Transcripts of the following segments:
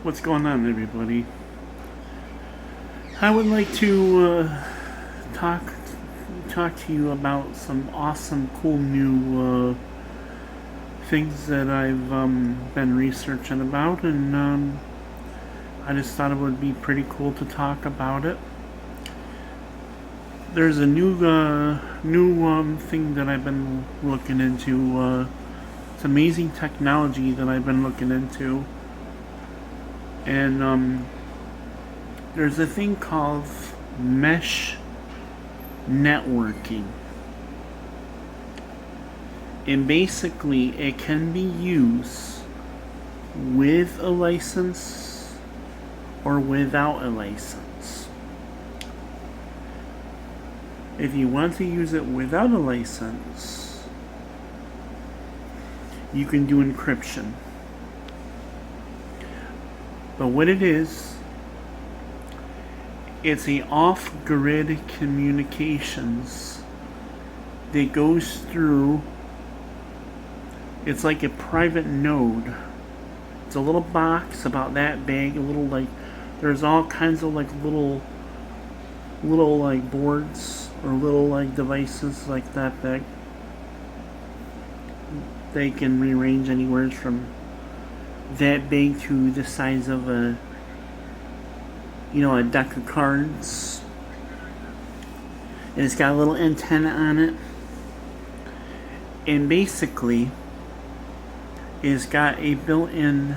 What's going on, everybody? I would like to talk talk to you about some awesome, cool new things that I've been researching about, and I just thought it would be pretty cool to talk about it. There's a new thing that I've been looking into. It's amazing technology that I've been looking into, and there's a thing called mesh networking. And basically, it can be used with a license or without a license. If you want to use it without a license, you can do encryption. But what it is, it's a off-grid communications that goes through. It's like a private node. It's a little box about that big. There's all kinds of little boards or little devices like that big. They can rearrange anywhere from that big to the size of a deck of cards. And it's got a little antenna on it. And basically, it's got a built-in,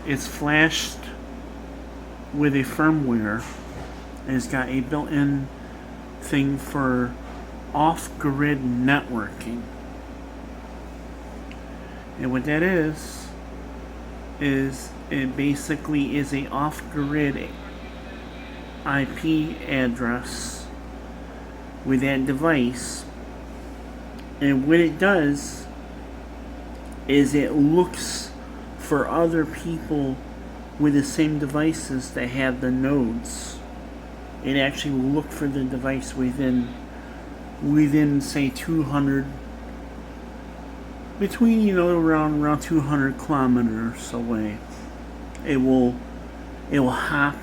it's flashed with a firmware. And it's got a built-in thing for off-grid networking. And what that is it basically is a off-grid IP address with that device. And what it does is it looks for other people with the same devices that have the nodes. It actually will look for the device within say 200, between around 200 kilometers away. It will hop.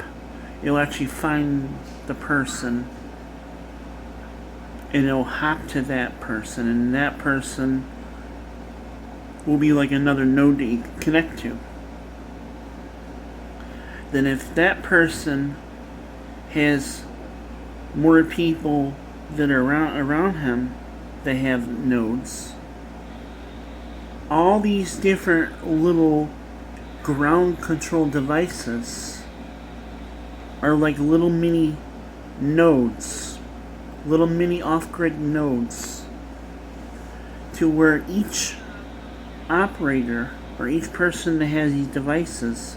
It'll actually find the person, and it'll hop to that person, and that person will be like another node that you can connect to. Then if that person has more people that are around him that have nodes, all these different little ground control devices are like little mini nodes, little mini off-grid nodes, to where each operator or each person that has these devices,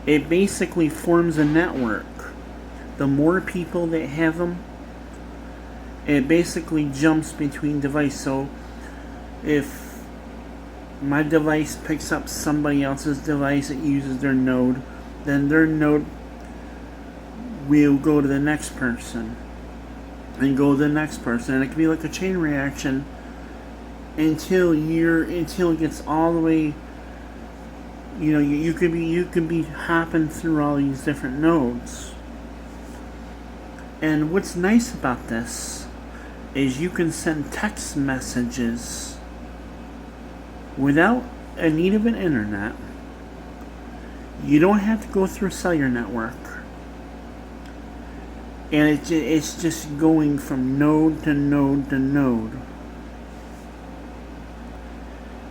it basically forms a network. The more people that have them, it basically jumps between devices. So if my device picks up somebody else's device that uses their node, then their node will go to the next person and go to the next person, and it can be like a chain reaction until it gets all the way. You could be hopping through all these different nodes. And what's nice about this is you can send text messages without a need of an internet. You don't have to go through a cellular network. And it's just going from node to node to node.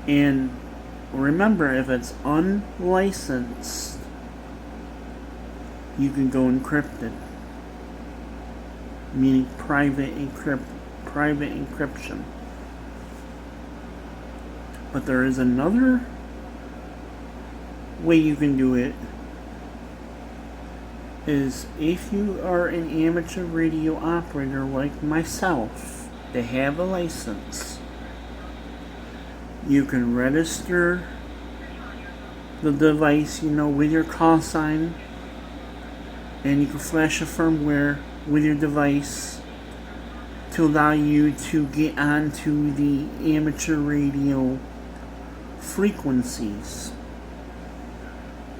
And remember, if it's unlicensed, you can go encrypted, meaning private encryption. But there is another way you can do it, is if you are an amateur radio operator like myself that have a license, you can register the device, with your call sign, and you can flash a firmware with your device to allow you to get onto the amateur radio frequencies.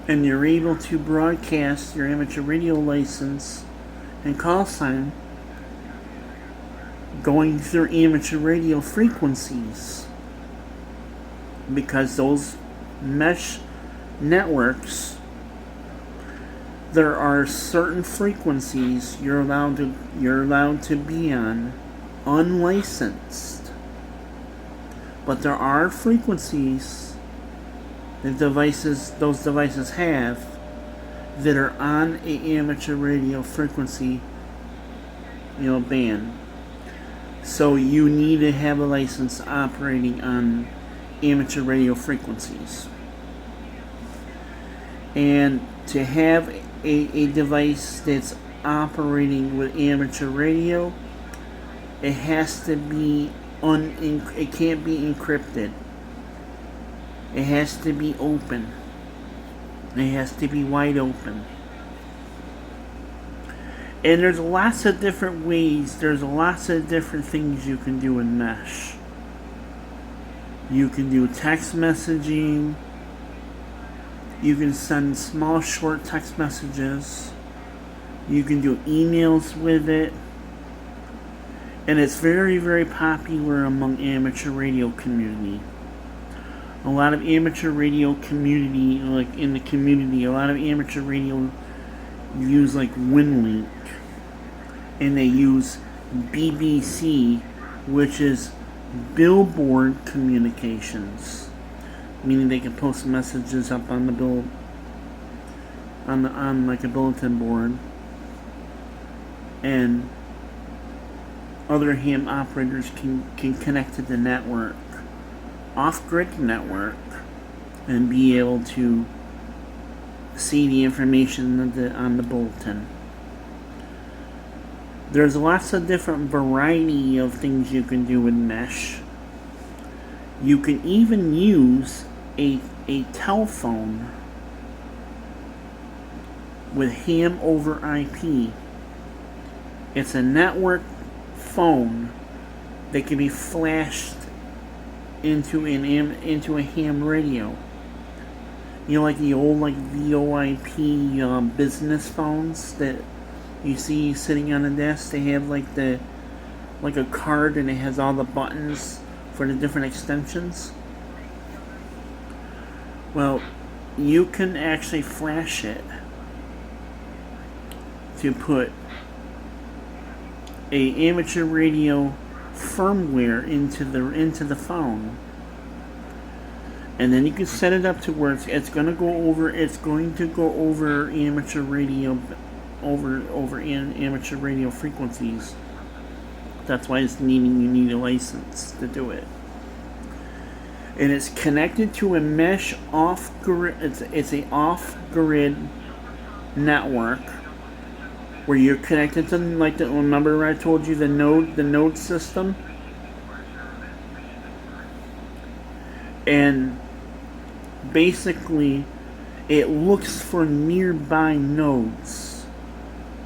And you're able to broadcast your amateur radio license and call sign going through amateur radio frequencies. Because those mesh networks, there are certain frequencies you're allowed to be on unlicensed. But there are frequencies that those devices have that are on a amateur radio frequency, band. So you need to have a license operating on amateur radio frequencies. And to have a device that's operating with amateur radio, it has to be it can't be encrypted. It has to be open. It has to be wide open. And there's lots of different ways, there's lots of different things you can do in mesh. You can do text messaging. You can send small, short text messages. You can do emails with it. And it's very, very popular among amateur radio community. A lot of amateur radio community, like in the community, a lot of amateur radio use like WinLink. And they use BBC, which is billboard communications. Meaning they can post messages up on the on like a bulletin board, and other ham operators can connect to the network, off-grid network, and be able to see the information on the bulletin. There's lots of different variety of things you can do with mesh. You can even use a telephone with ham over IP. It's a network phone that can be flashed into a ham radio. Like the old VoIP business phones that you see sitting on a desk. They have like a card, and it has all the buttons for the different extensions. Well, you can actually flash it to put a amateur radio firmware into the phone, and then you can set it up to where it's going to go over amateur radio over amateur radio frequencies. That's why you need a license to do it. And it's connected to a mesh off-grid. It's a off-grid network where you're connected to, like, remember I told you the node system? And basically it looks for nearby nodes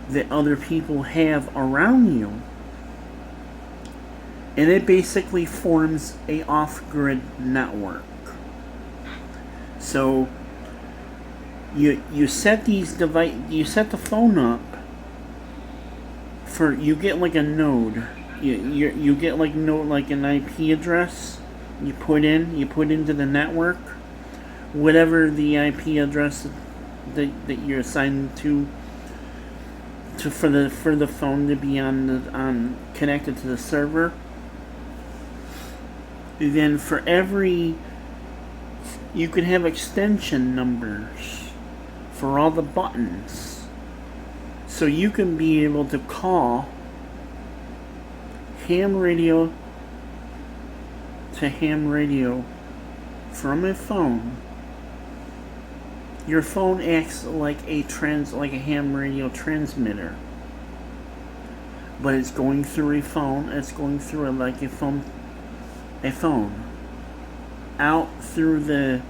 that other people have around you. And it basically forms a off-grid network. So you set you set the phone up for, you get like a node. You get like an IP address. You put into the network whatever the IP address that you're assigned to for the phone to be on connected to the server. Then for every, you can have extension numbers for all the buttons. So you can be able to call ham radio to ham radio from a phone. Your phone acts like a ham radio transmitter. But it's going through a phone, it's going through a phone out through the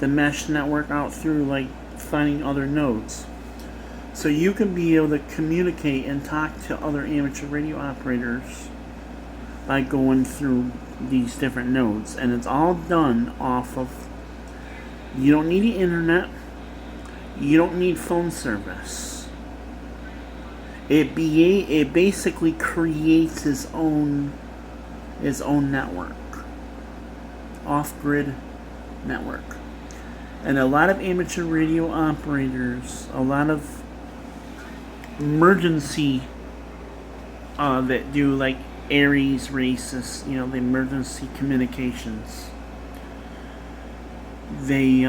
mesh network, out through like finding other nodes. So you can be able to communicate and talk to other amateur radio operators by going through these different nodes, and it's all done off of. You don't need the internet. You don't need phone service. It basically creates its own network, off-grid network. And a lot of amateur radio operators, a lot of emergency that do like Aries races, the emergency communications. They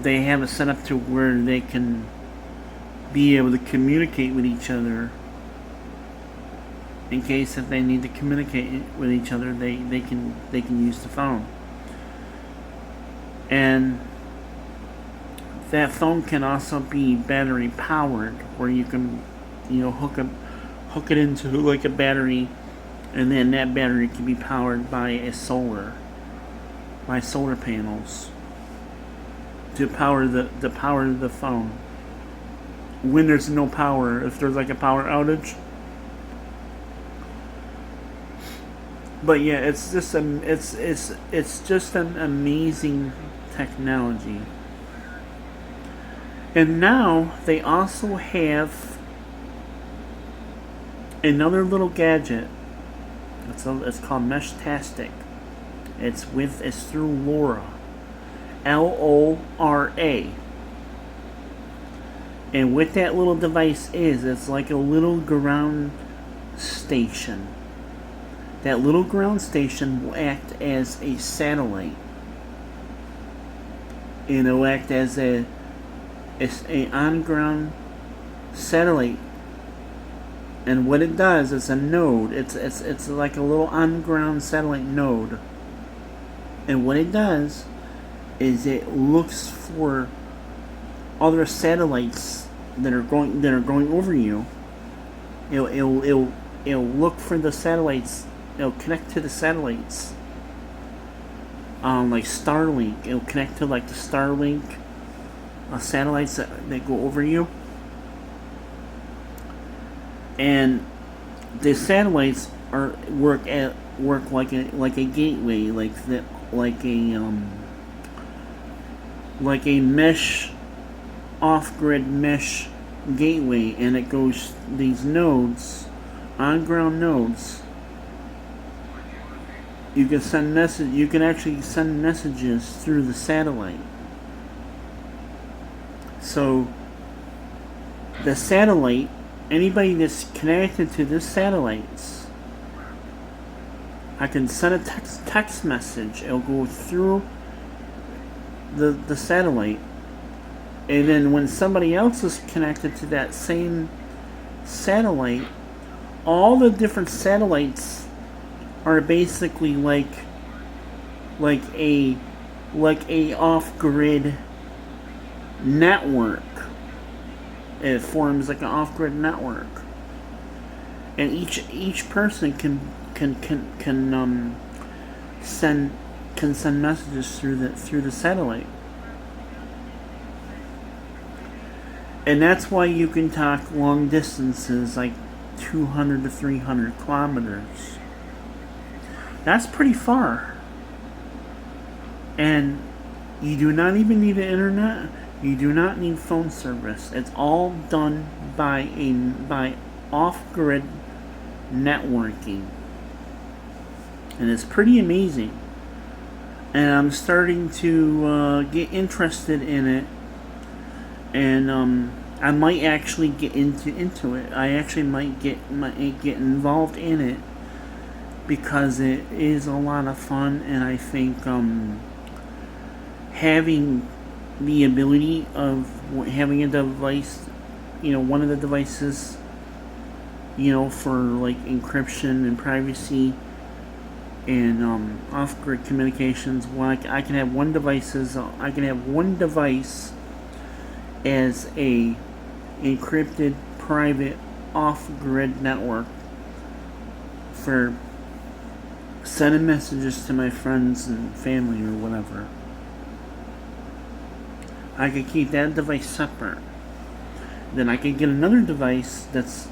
have it set up to where they can be able to communicate with each other. In case if they need to communicate with each other, they can use the phone. And that phone can also be battery powered, where you can, hook it into like a battery, and then that battery can be powered by solar panels to power the phone. When there's no power, if there's like a power outage. But yeah, it's just an amazing technology. And now they also have another little gadget. It's called Meshtastic. It's through LoRa, LoRa. And what that little device is, it's like a little ground station. That little ground station will act as a satellite. And it'll act as a on-ground satellite. And what it does, it's a node. It's like a little on-ground satellite node. And what it does is it looks for other satellites that are going over you. It'll look for the satellites. It'll connect to the satellites. Like Starlink, it'll connect to like the Starlink satellites that go over you. And the satellites work like a gateway, like a mesh, off-grid mesh gateway, and it goes these nodes, on-ground nodes. You can actually send messages through the satellite. So the satellite, anybody that's connected to this satellites, I can send a text message. It'll go through the satellite, and then when somebody else is connected to that same satellite, all the different satellites are basically like a off-grid network. It forms like an off-grid network, and each person can send messages through the satellite. And that's why you can talk long distances, like 200 to 300 kilometers. That's pretty far. And you do not even need the internet. You do not need phone service. It's all done by off-grid networking. And it's pretty amazing. And I'm starting to get interested in it. And I might actually get into it. I actually might get involved in it, because it is a lot of fun, and I think having the ability of having a device, one of the devices, for like encryption and privacy and off-grid communications. I can have one device as a encrypted private off-grid network for sending messages to my friends and family or whatever. I could keep that device separate. Then I could get another device that's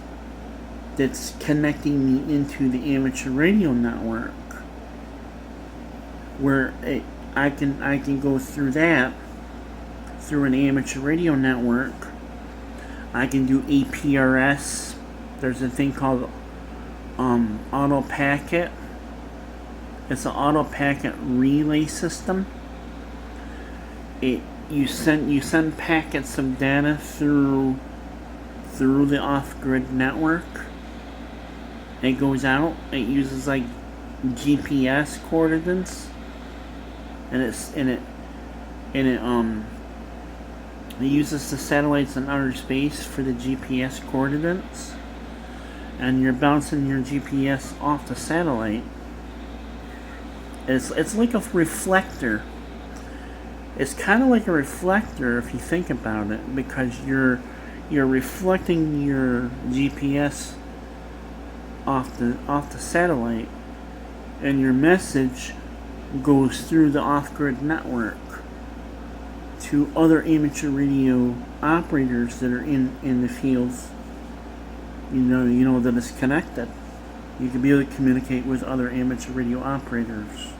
that's connecting me into the amateur radio network, where I can go through that, through an amateur radio network. I can do APRS. There's a thing called auto packet. It's an auto packet relay system. You send packets of data through the off-grid network. It goes out. It uses like GPS coordinates, and it uses the satellites in outer space for the GPS coordinates, and you're bouncing your GPS off the satellite. It's like a reflector. It's kind of like a reflector if you think about it, because you're reflecting your GPS off the satellite, and your message goes through the off-grid network to other amateur radio operators that are in the fields. You know that it's connected. You can be able to communicate with other amateur radio operators.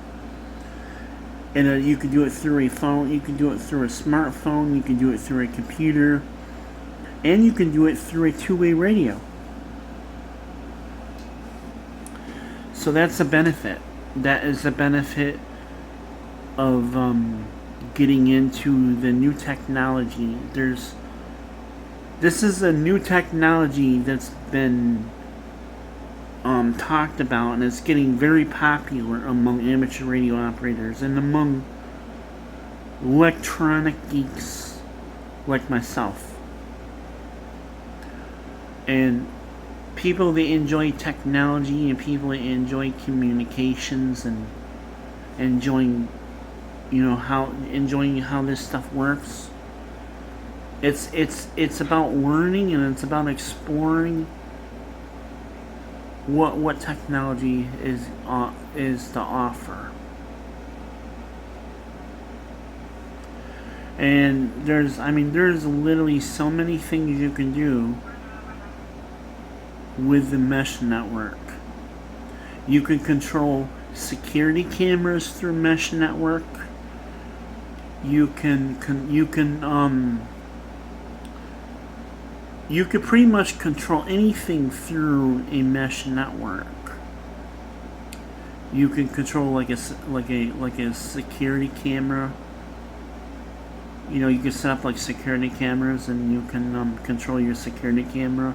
And you can do it through a phone, you can do it through a smartphone, you can do it through a computer, and you can do it through a two-way radio. So that's a benefit. That is a benefit of getting into the new technology. This is a new technology that's been talked about, and it's getting very popular among amateur radio operators and among electronic geeks like myself. And people that enjoy technology, and people that enjoy communications, and enjoying how this stuff works. It's about learning, and it's about exploring what technology is to offer. And there's literally so many things you can do with the mesh network. You can control security cameras through mesh network. You could pretty much control anything through a mesh network. You can control like a security camera. You can set up like security cameras, and you can control your security camera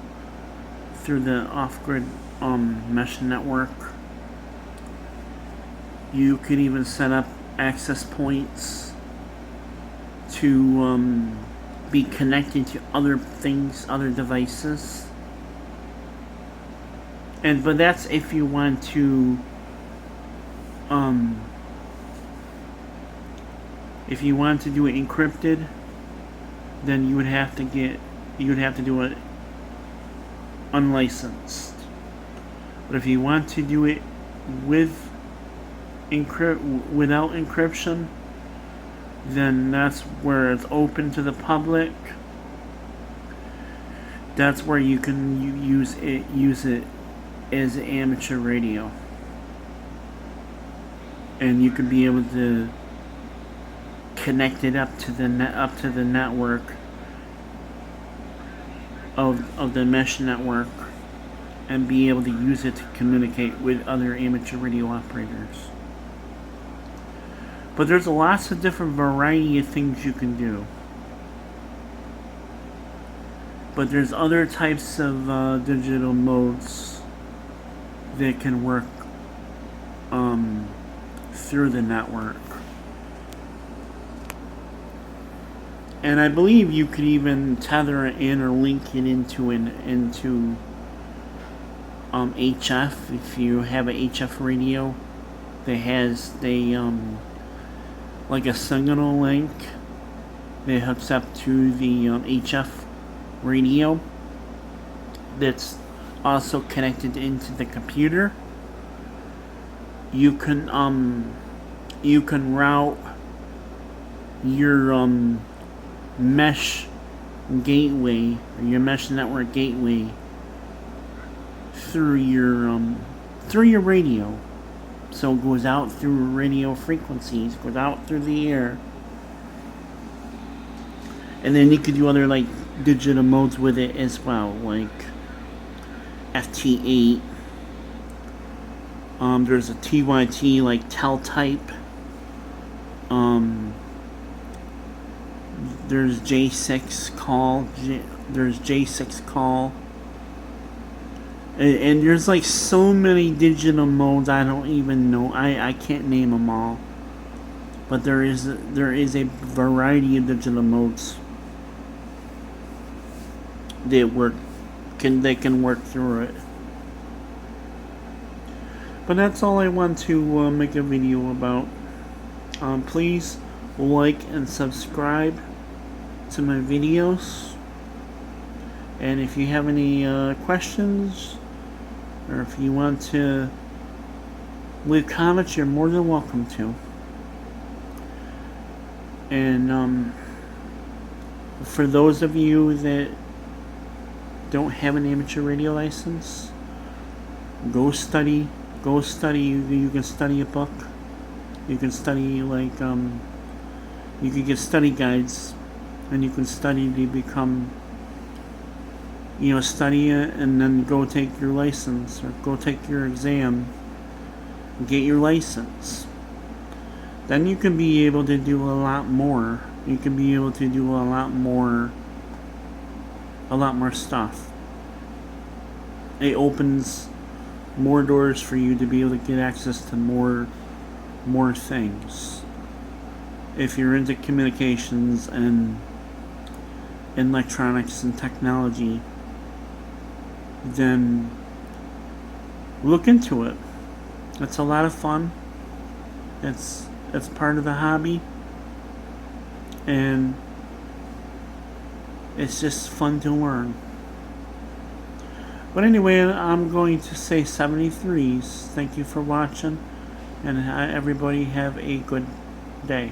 through the off-grid mesh network. You could even set up access points to be connected to other things, other devices. But that's if you want to do it encrypted, then you would have to do it unlicensed. But if you want to do it without encryption, then that's where it's open to the public. That's where you can use it as amateur radio, and you can be able to connect it up to the network of the mesh network, and be able to use it to communicate with other amateur radio operators. But there's lots of different variety of things you can do. But there's other types of digital modes that can work through the network. And I believe you could even tether it in or link it into HF. If you have a HF radio that has like a signal link that hooks up to the HF radio that's also connected into the computer, you can route your mesh gateway, or your mesh network gateway, through your radio. So it goes out through radio frequencies, goes out through the air. And then you could do other like digital modes with it as well, like FT8. There's a TYT like tel type. There's J6 call. There's J6 call. And there's like so many digital modes I don't even know. I can't name them all. But there is a variety of digital modes that can work through it. But that's all I want to make a video about. Please like and subscribe to my videos. And if you have any questions, or if you want to leave comments, you're more than welcome to. And for those of you that don't have an amateur radio license, go study. You can study a book. You can study like you can get study guides, and you can study to become, study it, and then go take your license or go take your exam and get your license. Then you can be able to do a lot more. You can be able to do a lot more stuff. It opens more doors for you to be able to get access to more things. If you're into communications and electronics and technology, then look into it. It's a lot of fun. It's part of the hobby, and it's just fun to learn. But anyway, I'm going to say 73s. Thank you for watching, and everybody have a good day.